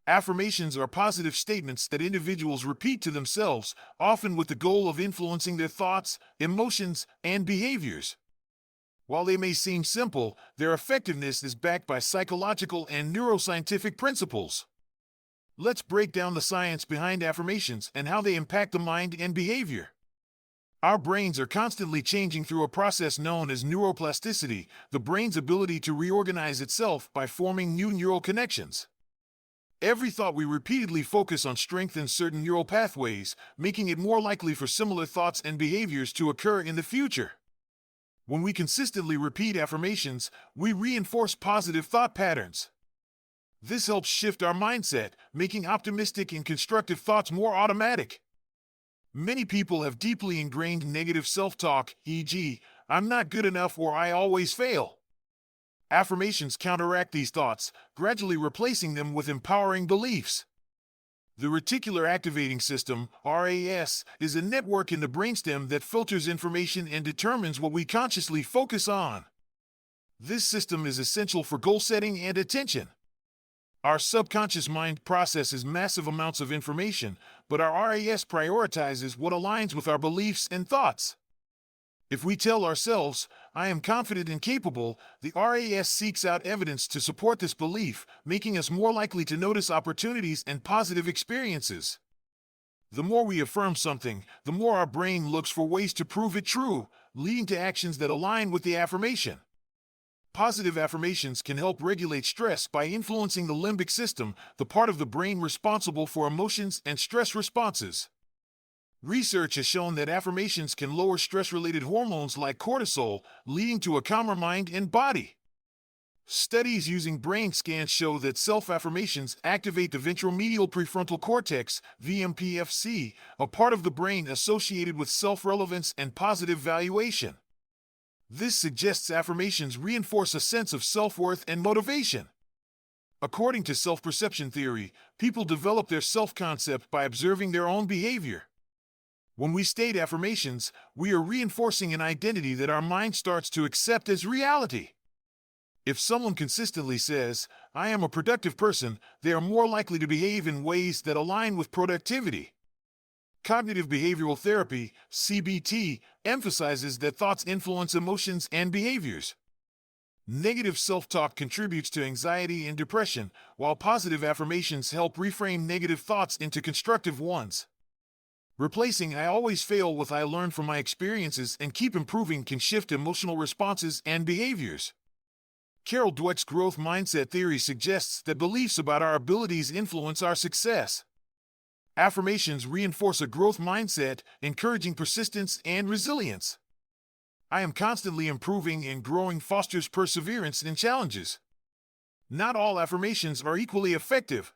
Affirmations are positive statements that individuals repeat to themselves, often with the goal of influencing their thoughts, emotions, and behaviors. While they may seem simple, their effectiveness is backed by psychological and neuroscientific principles. Let's break down the science behind affirmations and how they impact the mind and behavior. Our brains are constantly changing through a process known as neuroplasticity, the brain's ability to reorganize itself by forming new neural connections. Every thought we repeatedly focus on strengthens certain neural pathways, making it more likely for similar thoughts and behaviors to occur in the future. When we consistently repeat affirmations, we reinforce positive thought patterns. This helps shift our mindset, making optimistic and constructive thoughts more automatic. Many people have deeply ingrained negative self-talk, e.g., "I'm not good enough" or "I always fail." Affirmations counteract these thoughts, gradually replacing them with empowering beliefs. The reticular activating system, RAS, is a network in the brainstem that filters information and determines what we consciously focus on. This system is essential for goal setting and attention. Our subconscious mind processes massive amounts of information, but our RAS prioritizes what aligns with our beliefs and thoughts. If we tell ourselves, "I am confident and capable," the RAS seeks out evidence to support this belief, making us more likely to notice opportunities and positive experiences. The more we affirm something, the more our brain looks for ways to prove it true, leading to actions that align with the affirmation. Positive affirmations can help regulate stress by influencing the limbic system, the part of the brain responsible for emotions and stress responses. Research has shown that affirmations can lower stress-related hormones like cortisol, leading to a calmer mind and body. Studies using brain scans show that self-affirmations activate the ventromedial prefrontal cortex, VMPFC, a part of the brain associated with self-relevance and positive valuation. This suggests affirmations reinforce a sense of self-worth and motivation. According to self-perception theory, people develop their self-concept by observing their own behavior. When we state affirmations, we are reinforcing an identity that our mind starts to accept as reality. If someone consistently says, "I am a productive person," they are more likely to behave in ways that align with productivity. Cognitive behavioral therapy, CBT, emphasizes that thoughts influence emotions and behaviors. Negative self-talk contributes to anxiety and depression, while positive affirmations help reframe negative thoughts into constructive ones. Replacing "I always fail" with "I learn from my experiences and keep improving" can shift emotional responses and behaviors. Carol Dweck's growth mindset theory suggests that beliefs about our abilities influence our success. Affirmations reinforce a growth mindset, encouraging persistence and resilience. "I am constantly improving and growing" fosters perseverance in challenges. Not all affirmations are equally effective.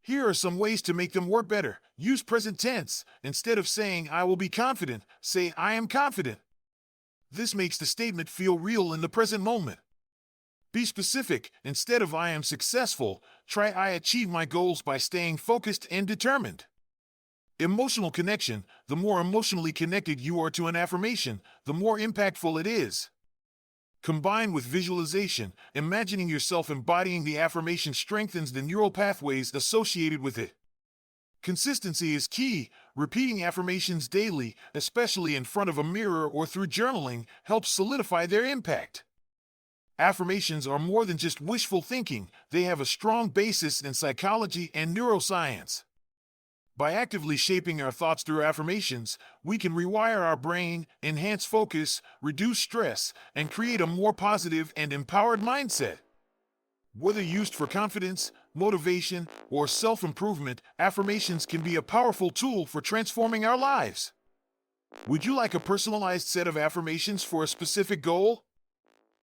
Here are some ways to make them work better. Use present tense. Instead of saying "I will be confident," say "I am confident." This makes the statement feel real in the present moment. Be specific. Instead of "I am successful," try "I achieve my goals" by staying focused and determined. Emotional connection. The more emotionally connected you are to an affirmation, the more impactful it is. Combined with visualization, imagining yourself embodying the affirmation strengthens the neural pathways associated with it. Consistency is key. Repeating affirmations daily, especially in front of a mirror or through journaling, helps solidify their impact. Affirmations are more than just wishful thinking, they have a strong basis in psychology and neuroscience. By actively shaping our thoughts through affirmations, we can rewire our brain, enhance focus, reduce stress, and create a more positive and empowered mindset. Whether used for confidence, motivation, or self-improvement, affirmations can be a powerful tool for transforming our lives. Would you like a personalized set of affirmations for a specific goal?